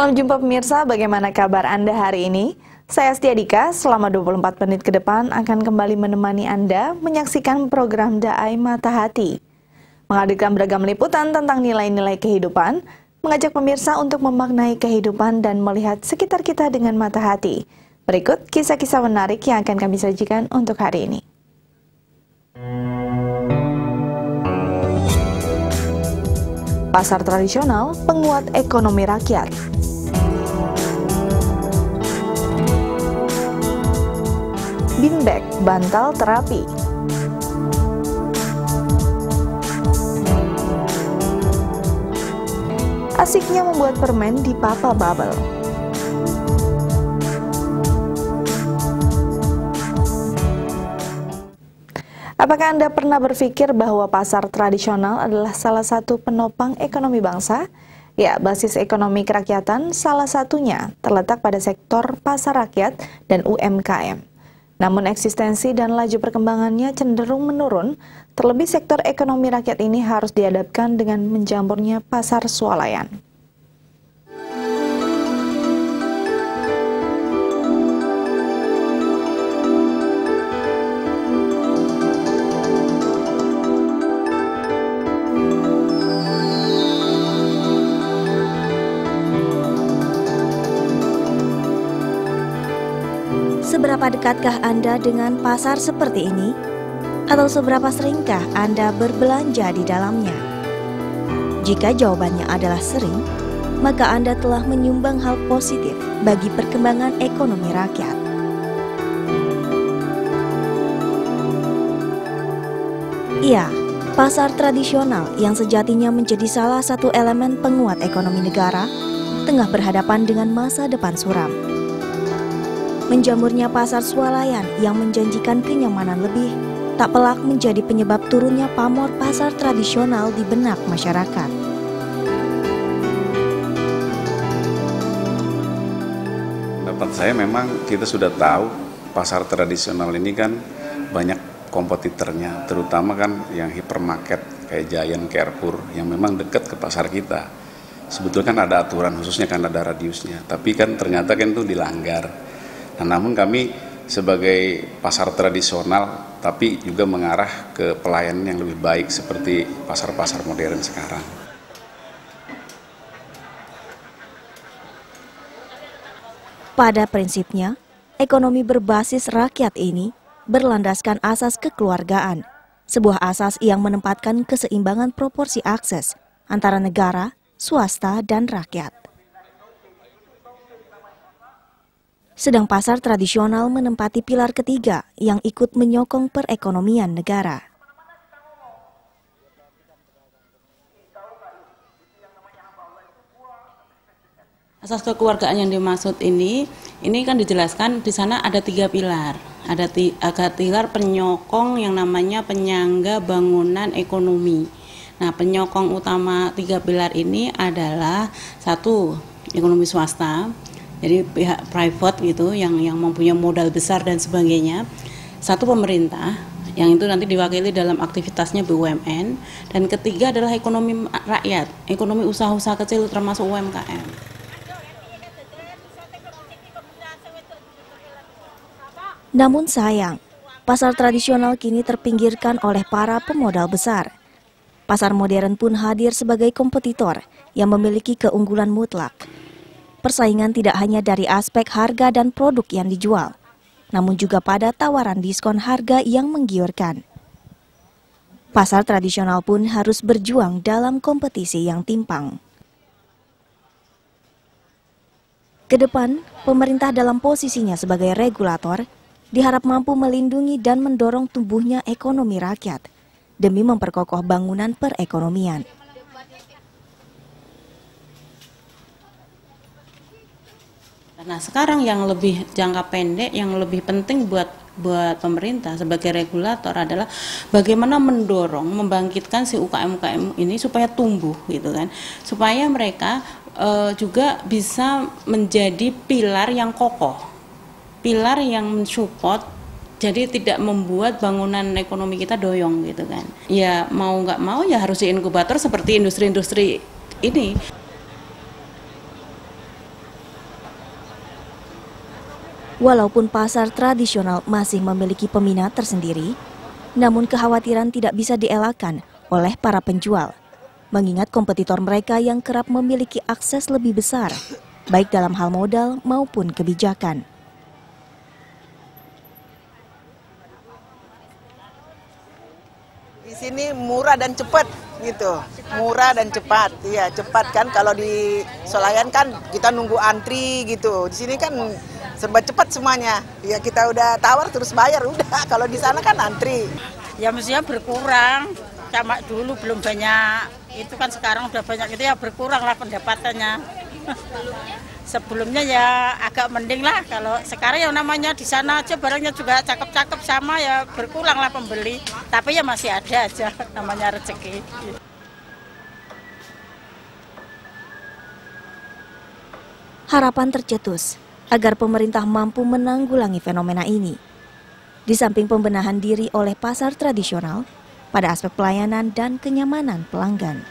Salam jumpa pemirsa, bagaimana kabar Anda hari ini? Saya Astia Dika, selama 24 menit ke depan akan kembali menemani Anda menyaksikan program Daai Mata Hati. Menghadirkan beragam liputan tentang nilai-nilai kehidupan, mengajak pemirsa untuk memaknai kehidupan dan melihat sekitar kita dengan mata hati. Berikut kisah-kisah menarik yang akan kami sajikan untuk hari ini. Pasar tradisional, penguat ekonomi rakyat. Beanbag, bantal terapi. Asiknya membuat permen di Papa Bubble. Apakah Anda pernah berpikir bahwa pasar tradisional adalah salah satu penopang ekonomi bangsa? Ya, basis ekonomi kerakyatan salah satunya terletak pada sektor pasar rakyat dan UMKM. Namun eksistensi dan laju perkembangannya cenderung menurun, terlebih sektor ekonomi rakyat ini harus dihadapkan dengan menjamurnya pasar swalayan. Seberapa dekatkah Anda dengan pasar seperti ini? Atau seberapa seringkah Anda berbelanja di dalamnya? Jika jawabannya adalah sering, maka Anda telah menyumbang hal positif bagi perkembangan ekonomi rakyat. Iya, pasar tradisional yang sejatinya menjadi salah satu elemen penguat ekonomi negara, tengah berhadapan dengan masa depan suram. Menjamurnya pasar swalayan yang menjanjikan kenyamanan lebih, tak pelak menjadi penyebab turunnya pamor pasar tradisional di benak masyarakat. Pendapat saya memang kita sudah tahu pasar tradisional ini kan banyak kompetitornya, terutama kan yang hipermarket kayak Giant, Carrefour yang memang dekat ke pasar kita. Sebetulnya kan ada aturan khususnya kan ada radiusnya, tapi kan ternyata kan itu dilanggar. Nah, namun kami sebagai pasar tradisional tapi juga mengarah ke pelayanan yang lebih baik seperti pasar-pasar modern sekarang. Pada prinsipnya, ekonomi berbasis rakyat ini berlandaskan asas kekeluargaan, sebuah asas yang menempatkan keseimbangan proporsi akses antara negara, swasta, dan rakyat. Sedang pasar tradisional menempati pilar ketiga yang ikut menyokong perekonomian negara. Asas kekeluargaan yang dimaksud ini kan dijelaskan di sana ada 3 pilar. Ada 3 pilar penyokong yang namanya penyangga bangunan ekonomi. Nah, penyokong utama 3 pilar ini adalah 1, ekonomi swasta. Jadi pihak private gitu yang mempunyai modal besar dan sebagainya. 1, pemerintah yang itu nanti diwakili dalam aktivitasnya BUMN, dan ketiga adalah ekonomi rakyat, ekonomi usaha-usaha kecil termasuk UMKM. Namun sayang, pasar tradisional kini terpinggirkan oleh para pemodal besar. Pasar modern pun hadir sebagai kompetitor yang memiliki keunggulan mutlak. Persaingan tidak hanya dari aspek harga dan produk yang dijual, namun juga pada tawaran diskon harga yang menggiurkan. Pasar tradisional pun harus berjuang dalam kompetisi yang timpang. Kedepan, pemerintah dalam posisinya sebagai regulator diharap mampu melindungi dan mendorong tumbuhnya ekonomi rakyat demi memperkokoh bangunan perekonomian. Nah, sekarang yang lebih jangka pendek, yang lebih penting buat pemerintah sebagai regulator adalah bagaimana mendorong, membangkitkan si UKM-UKM ini supaya tumbuh gitu kan, supaya mereka juga bisa menjadi pilar yang kokoh, pilar yang mensupport, jadi tidak membuat bangunan ekonomi kita doyong gitu kan. Ya mau nggak mau ya harus diinkubator seperti industri-industri ini. Walaupun pasar tradisional masih memiliki peminat tersendiri, namun kekhawatiran tidak bisa dielakkan oleh para penjual, mengingat kompetitor mereka yang kerap memiliki akses lebih besar, baik dalam hal modal maupun kebijakan. Di sini murah dan cepat gitu, murah dan cepat, iya cepat kan. Kalau di Solayan kan kita nunggu antri gitu, di sini kan serba cepat semuanya. Ya kita udah tawar terus bayar udah. Kalau di sana kan antri. Ya mestinya berkurang, sama dulu belum banyak. Itu kan sekarang udah banyak, itu ya berkurang lah pendapatannya. Sebelumnya ya agak mending lah, kalau sekarang ya namanya di sana aja barangnya juga cakep-cakep sama ya berkurang lah pembeli. Tapi ya masih ada aja namanya rezeki. Harapan tercetus agar pemerintah mampu menanggulangi fenomena ini. Di samping pembenahan diri oleh pasar tradisional pada aspek pelayanan dan kenyamanan pelanggan.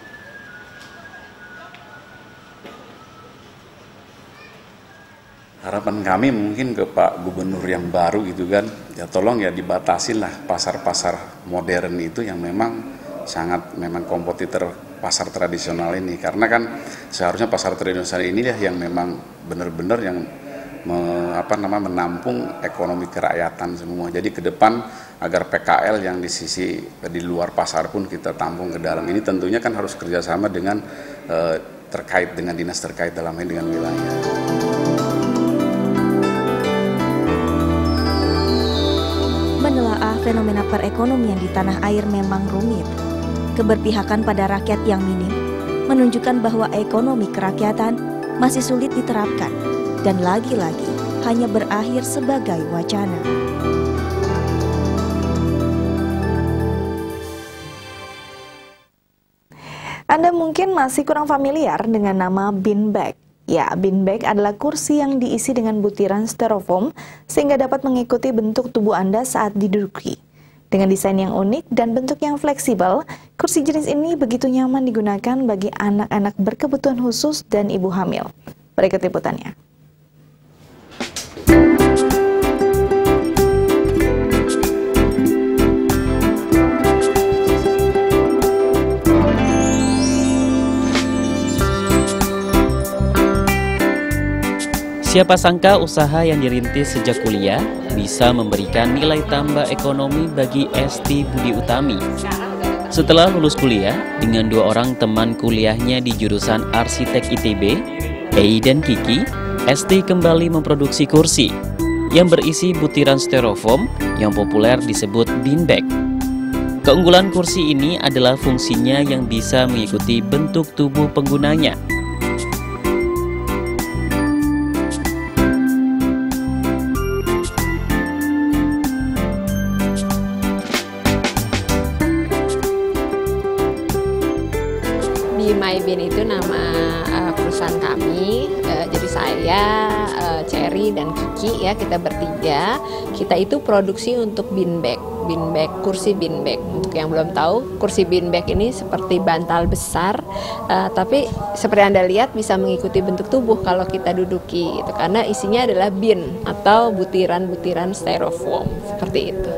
Harapan kami mungkin ke Pak Gubernur yang baru gitu kan, ya tolong ya dibatasin lah pasar-pasar modern itu yang memang sangat memang kompetitor pasar tradisional ini. Karena kan seharusnya pasar tradisional ini yang memang benar-benar yang menampung ekonomi kerakyatan semua. Jadi ke depan agar PKL yang di sisi di luar pasar pun kita tampung ke dalam. Ini tentunya kan harus kerjasama dengan terkait dengan dinas terkait dalam ini dengan wilayah. Menelaah fenomena perekonomian di tanah air memang rumit. Keberpihakan pada rakyat yang minim menunjukkan bahwa ekonomi kerakyatan masih sulit diterapkan dan lagi-lagi hanya berakhir sebagai wacana. Anda mungkin masih kurang familiar dengan nama beanbag. Ya, beanbag adalah kursi yang diisi dengan butiran styrofoam sehingga dapat mengikuti bentuk tubuh Anda saat diduduki. Dengan desain yang unik dan bentuk yang fleksibel, kursi jenis ini begitu nyaman digunakan bagi anak-anak berkebutuhan khusus dan ibu hamil. Berikut liputannya. Siapa sangka usaha yang dirintis sejak kuliah bisa memberikan nilai tambah ekonomi bagi Esti Budi Utami. Setelah lulus kuliah, dengan 2 orang teman kuliahnya di jurusan Arsitek ITB, Ei dan Kiki, Esti kembali memproduksi kursi yang berisi butiran styrofoam yang populer disebut beanbag. Keunggulan kursi ini adalah fungsinya yang bisa mengikuti bentuk tubuh penggunanya. MyBean itu nama perusahaan kami, jadi saya, Cherry dan Kiki ya, kita bertiga, kita itu produksi untuk beanbag, kursi beanbag. Untuk yang belum tahu, kursi beanbag ini seperti bantal besar, tapi seperti Anda lihat bisa mengikuti bentuk tubuh kalau kita duduki, gitu, karena isinya adalah bean atau butiran-butiran styrofoam seperti itu.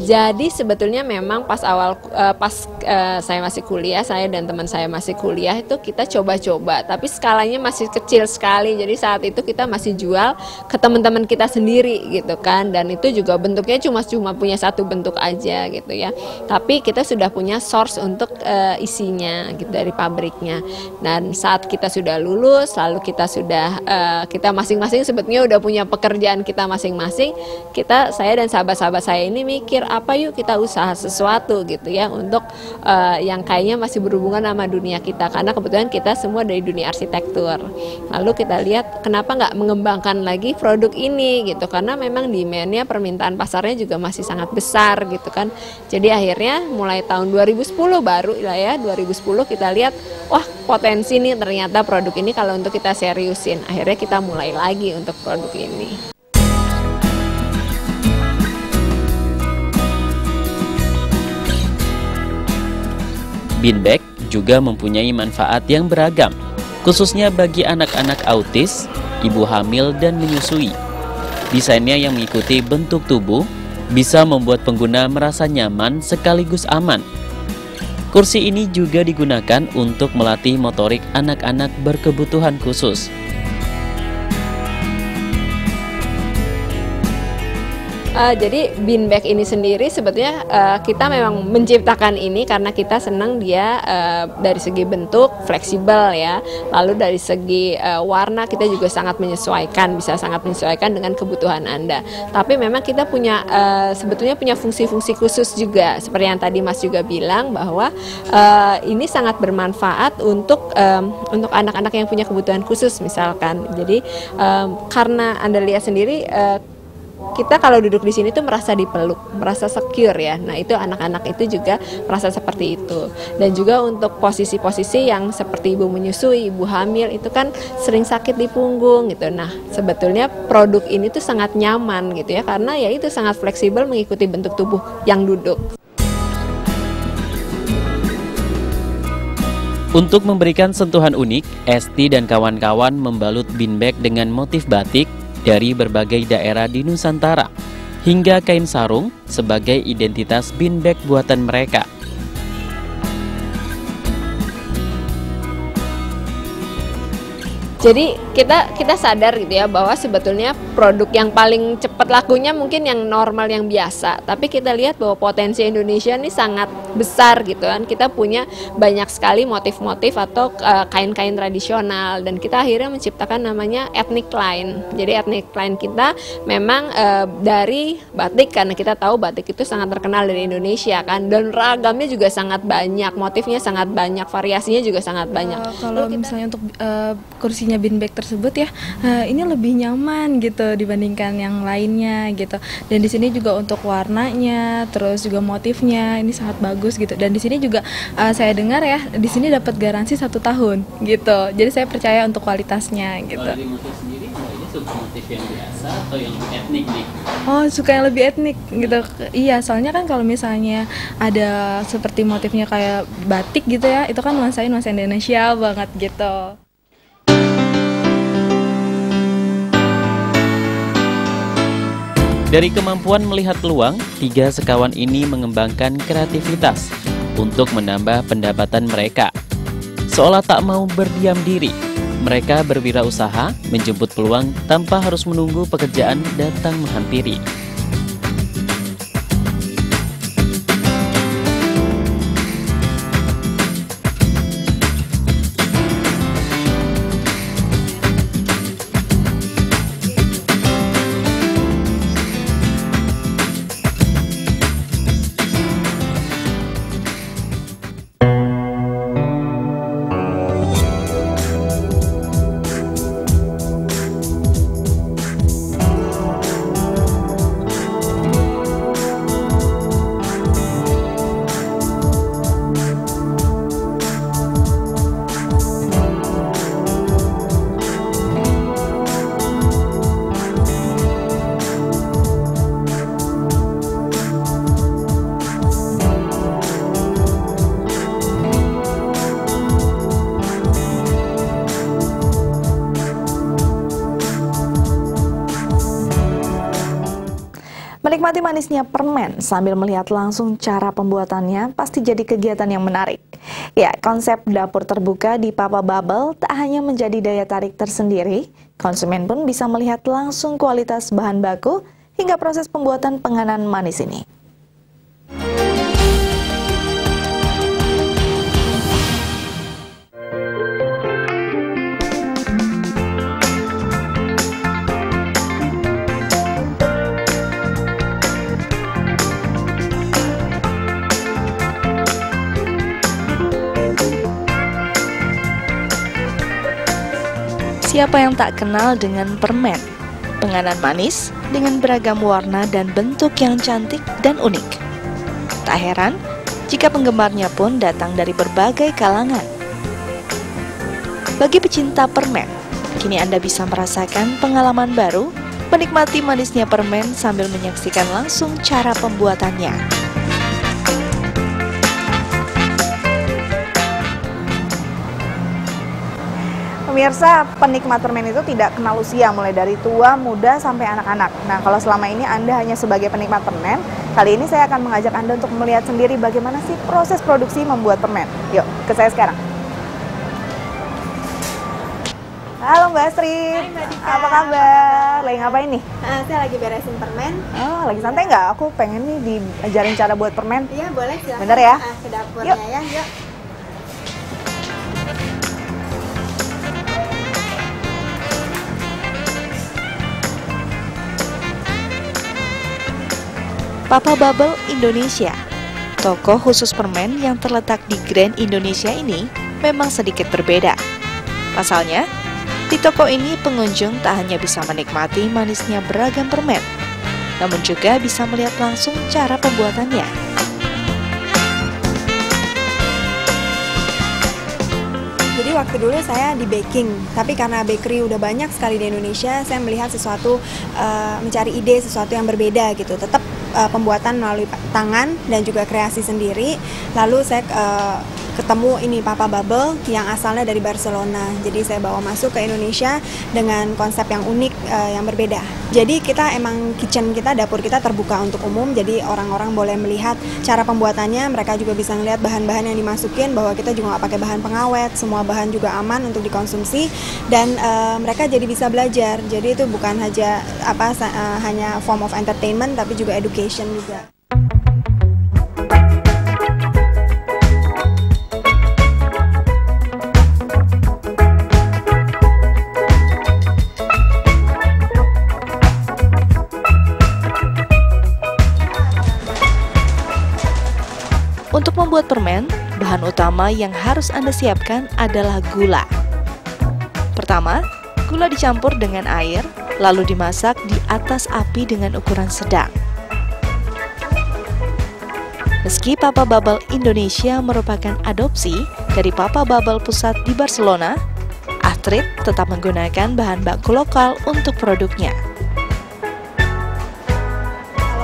Jadi sebetulnya memang pas saya masih kuliah, saya dan teman saya masih kuliah itu kita coba-coba, tapi skalanya masih kecil sekali. Jadi saat itu kita masih jual ke teman-teman kita sendiri gitu kan, dan itu juga bentuknya cuma punya satu bentuk aja gitu ya. Tapi kita sudah punya source untuk isinya gitu dari pabriknya. Dan saat kita sudah lulus, lalu kita sudah kita masing-masing sebetulnya udah punya pekerjaan kita masing-masing. Saya dan sahabat-sahabat saya ini mikir, apa yuk kita usaha sesuatu gitu ya untuk yang kayaknya masih berhubungan sama dunia kita, karena kebetulan kita semua dari dunia arsitektur. Lalu kita lihat kenapa nggak mengembangkan lagi produk ini gitu, karena memang demand-nya, permintaan pasarnya juga masih sangat besar gitu kan. Jadi akhirnya mulai tahun 2010 baru lah ya, 2010 kita lihat wah potensi nih ternyata produk ini kalau untuk kita seriusin. Akhirnya kita mulai lagi untuk produk ini. Beanbag juga mempunyai manfaat yang beragam, khususnya bagi anak-anak autis, ibu hamil dan menyusui. Desainnya yang mengikuti bentuk tubuh bisa membuat pengguna merasa nyaman sekaligus aman. Kursi ini juga digunakan untuk melatih motorik anak-anak berkebutuhan khusus. Jadi beanbag ini sendiri sebetulnya kita memang menciptakan ini karena kita senang dia dari segi bentuk fleksibel ya, lalu dari segi warna kita juga sangat menyesuaikan, bisa sangat menyesuaikan dengan kebutuhan Anda. Tapi memang kita punya sebetulnya punya fungsi-fungsi khusus juga, seperti yang tadi Mas juga bilang bahwa ini sangat bermanfaat untuk anak-anak yang punya kebutuhan khusus misalkan. Jadi karena Anda lihat sendiri. Kita kalau duduk di sini tuh merasa dipeluk, merasa secure ya. Nah itu anak-anak itu juga merasa seperti itu. Dan juga untuk posisi-posisi yang seperti ibu menyusui, ibu hamil itu kan sering sakit di punggung gitu. Nah sebetulnya produk ini tuh sangat nyaman gitu ya, karena ya itu sangat fleksibel mengikuti bentuk tubuh yang duduk. Untuk memberikan sentuhan unik, Esti dan kawan-kawan membalut beanbag dengan motif batik dari berbagai daerah di Nusantara, hingga kain sarung sebagai identitas beanbag buatan mereka. Jadi kita sadar gitu ya bahwa sebetulnya produk yang paling cepat lakunya mungkin yang normal, yang biasa. Tapi kita lihat bahwa potensi Indonesia ini sangat besar gitu kan. Kita punya banyak sekali motif-motif atau kain-kain tradisional, dan kita akhirnya menciptakan namanya ethnic line. Jadi ethnic line kita memang dari batik, karena kita tahu batik itu sangat terkenal dari Indonesia kan, dan ragamnya juga sangat banyak, motifnya sangat banyak, variasinya juga sangat banyak. Kalau misalnya untuk kursinya beanbag tersebut ya, ini lebih nyaman gitu dibandingkan yang lainnya gitu. Dan di sini juga untuk warnanya, terus juga motifnya ini sangat bagus gitu. Dan di sini juga saya dengar ya, di sini dapat garansi 1 tahun gitu. Jadi saya percaya untuk kualitasnya gitu. Kalau dari motif sendiri, ini suka motif yang biasa atau yang etnik nih? Oh, suka yang lebih etnik gitu. Iya, soalnya kan kalau misalnya ada seperti motifnya kayak batik gitu ya, itu kan nuansain nuansa Indonesia banget gitu. Dari kemampuan melihat peluang, 3 sekawan ini mengembangkan kreativitas untuk menambah pendapatan mereka. Seolah tak mau berdiam diri, mereka berwirausaha menjemput peluang tanpa harus menunggu pekerjaan datang menghampiri. Menikmati manisnya permen sambil melihat langsung cara pembuatannya pasti jadi kegiatan yang menarik. Ya, konsep dapur terbuka di Papa Bubble tak hanya menjadi daya tarik tersendiri, konsumen pun bisa melihat langsung kualitas bahan baku hingga proses pembuatan penganan manis ini. Siapa yang tak kenal dengan permen? Penganan manis dengan beragam warna dan bentuk yang cantik dan unik. Tak heran jika penggemarnya pun datang dari berbagai kalangan. Bagi pecinta permen, kini Anda bisa merasakan pengalaman baru menikmati manisnya permen sambil menyaksikan langsung cara pembuatannya. Pemirsa, penikmat permen itu tidak kenal usia, mulai dari tua, muda, sampai anak-anak. Nah, kalau selama ini Anda hanya sebagai penikmat permen, kali ini saya akan mengajak Anda untuk melihat sendiri bagaimana sih proses produksi membuat permen. Yuk, ke saya sekarang. Halo Mbak Astrid, apa kabar? Lagi ngapain nih? Saya lagi beresin permen. Oh, lagi santai nggak? Aku pengen nih diajarin cara buat permen. Iya, boleh, silakan. Bener ya? Ke dapurnya Yuk. ya, yuk. Papa Bubble Indonesia. Toko khusus permen yang terletak di Grand Indonesia ini memang sedikit berbeda. Pasalnya, di toko ini pengunjung tak hanya bisa menikmati manisnya beragam permen, namun juga bisa melihat langsung cara pembuatannya. Jadi waktu dulu saya di baking, tapi karena bakery udah banyak sekali di Indonesia, saya melihat sesuatu, mencari ide sesuatu yang berbeda gitu. Tetap pembuatan melalui tangan dan juga kreasi sendiri. Lalu saya ketemu ini Papa Bubble yang asalnya dari Barcelona. Jadi saya bawa masuk ke Indonesia dengan konsep yang unik, yang berbeda. Jadi kita emang kitchen kita, dapur kita terbuka untuk umum. Jadi orang-orang boleh melihat cara pembuatannya. Mereka juga bisa melihat bahan-bahan yang dimasukin, bahwa kita juga nggak pakai bahan pengawet. Semua bahan juga aman untuk dikonsumsi. Dan mereka jadi bisa belajar. Jadi itu bukan hanya form of entertainment, tapi juga education juga. Untuk membuat permen, bahan utama yang harus Anda siapkan adalah gula. Pertama, gula dicampur dengan air, lalu dimasak di atas api dengan ukuran sedang. Meski Papa Bubble Indonesia merupakan adopsi dari Papa Bubble pusat di Barcelona, Astrid tetap menggunakan bahan baku lokal untuk produknya.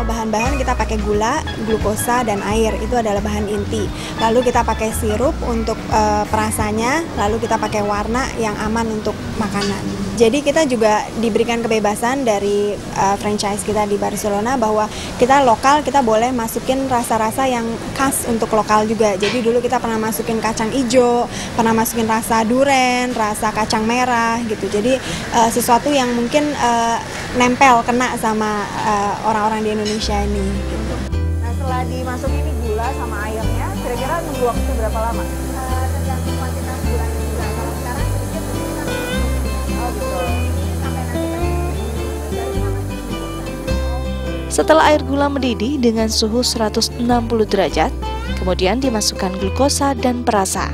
Bahan-bahan kita pakai gula, glukosa, dan air, itu adalah bahan inti. Lalu kita pakai sirup untuk perasanya, lalu kita pakai warna yang aman untuk makanan. Jadi kita juga diberikan kebebasan dari franchise kita di Barcelona bahwa kita lokal, kita boleh masukin rasa-rasa yang khas untuk lokal juga. Jadi dulu kita pernah masukin kacang hijau, pernah masukin rasa duren, rasa kacang merah gitu. Jadi sesuatu yang mungkin nempel, kena sama orang-orang di Indonesia ini. Gitu. Nah, setelah dimasukin ini gula sama airnya, kira-kira nunggu waktu berapa lama? Tergantung kuantitas gulanya juga. Kalau sekarang sedikit, Setelah air gula mendidih dengan suhu 160 derajat, kemudian dimasukkan glukosa dan perasa.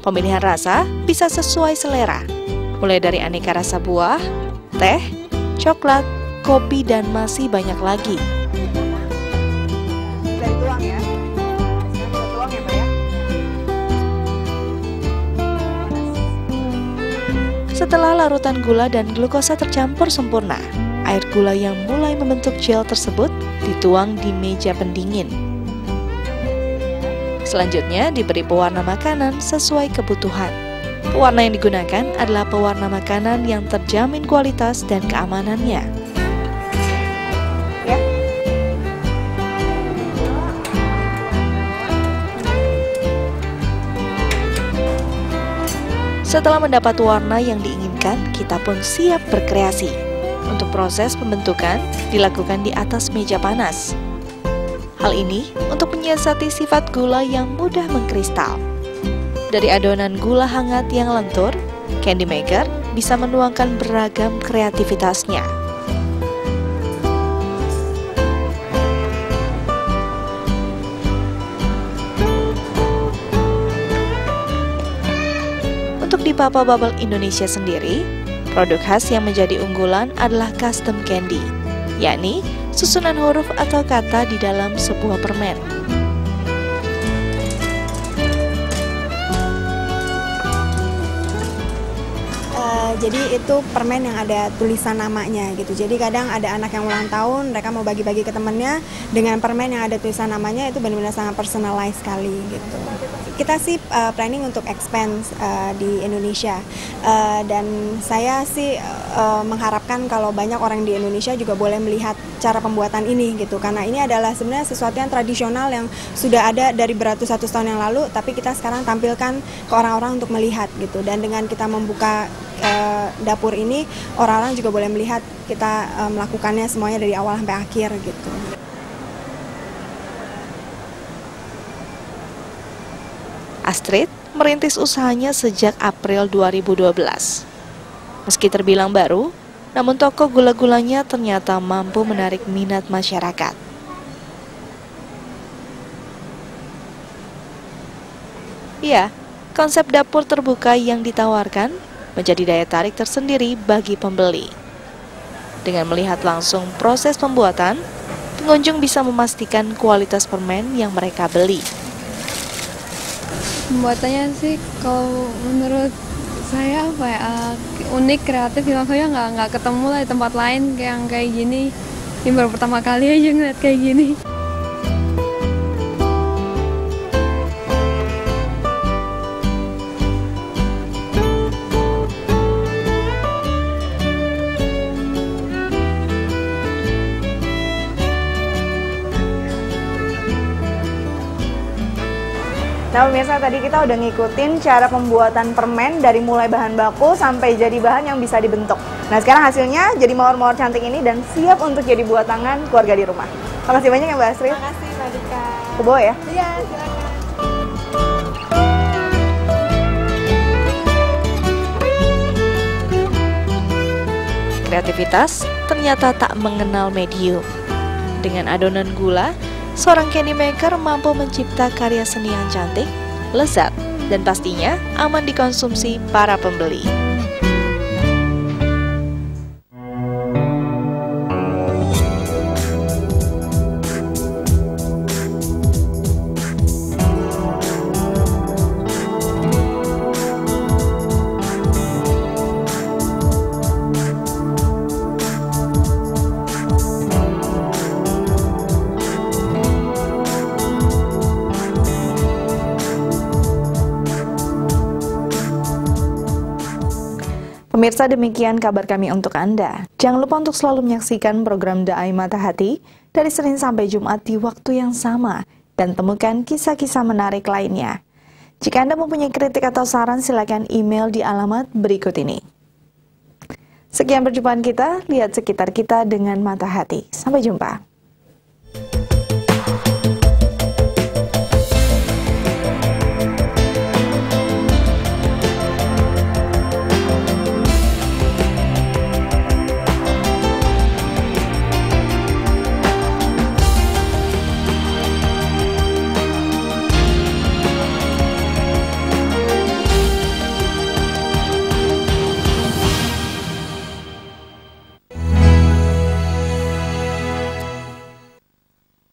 Pemilihan rasa bisa sesuai selera, mulai dari aneka rasa buah, teh, coklat, kopi, dan masih banyak lagi. Setelah larutan gula dan glukosa tercampur sempurna, air gula yang mulai membentuk gel tersebut dituang di meja pendingin. Selanjutnya diberi pewarna makanan sesuai kebutuhan. Pewarna yang digunakan adalah pewarna makanan yang terjamin kualitas dan keamanannya. Setelah mendapat warna yang diinginkan, kita pun siap berkreasi. Untuk proses pembentukan dilakukan di atas meja panas. Hal ini untuk menyiasati sifat gula yang mudah mengkristal. Dari adonan gula hangat yang lentur, candy maker bisa menuangkan beragam kreativitasnya. Untuk di Papa Bubble Indonesia sendiri, produk khas yang menjadi unggulan adalah custom candy, yakni susunan huruf atau kata di dalam sebuah permen. Jadi itu permen yang ada tulisan namanya gitu. Jadi kadang ada anak yang ulang tahun, mereka mau bagi-bagi ke temennya dengan permen yang ada tulisan namanya, itu benar-benar sangat personalized sekali gitu. Kita sih planning untuk expand di Indonesia, dan saya sih mengharapkan kalau banyak orang di Indonesia juga boleh melihat cara pembuatan ini gitu, karena ini adalah sebenarnya sesuatu yang tradisional yang sudah ada dari beratus-ratus tahun yang lalu, tapi kita sekarang tampilkan ke orang-orang untuk melihat gitu. Dan dengan kita membuka dapur ini, orang-orang juga boleh melihat kita melakukannya semuanya dari awal sampai akhir gitu. Astrid merintis usahanya sejak April 2012. Meski terbilang baru, namun toko gula-gulanya ternyata mampu menarik minat masyarakat. Ya, konsep dapur terbuka yang ditawarkan menjadi daya tarik tersendiri bagi pembeli. Dengan melihat langsung proses pembuatan, pengunjung bisa memastikan kualitas permen yang mereka beli. Pembuatannya sih kalau menurut saya unik, kreatif, maksudnya nggak ketemu lah di tempat lain yang kayak gini. Ini baru pertama kali aja ngeliat kayak gini. Nah pemirsa, tadi kita udah ngikutin cara pembuatan permen dari mulai bahan baku sampai jadi bahan yang bisa dibentuk. Nah sekarang hasilnya jadi mawar-mawar cantik ini dan siap untuk jadi buat tangan keluarga di rumah. Makasih banyak ya Mbak Astrid. Makasih Mbak Dika. Kebawa ya? Iya, silakan. Kreativitas ternyata tak mengenal medium. Dengan adonan gula, seorang candy maker mampu mencipta karya seni yang cantik, lezat, dan pastinya aman dikonsumsi para pembeli. Pemirsa, demikian kabar kami untuk Anda. Jangan lupa untuk selalu menyaksikan program Daai Mata Hati dari Senin sampai Jumat di waktu yang sama dan temukan kisah-kisah menarik lainnya. Jika Anda mempunyai kritik atau saran, silakan email di alamat berikut ini. Sekian perjumpaan kita, lihat sekitar kita dengan mata hati. Sampai jumpa.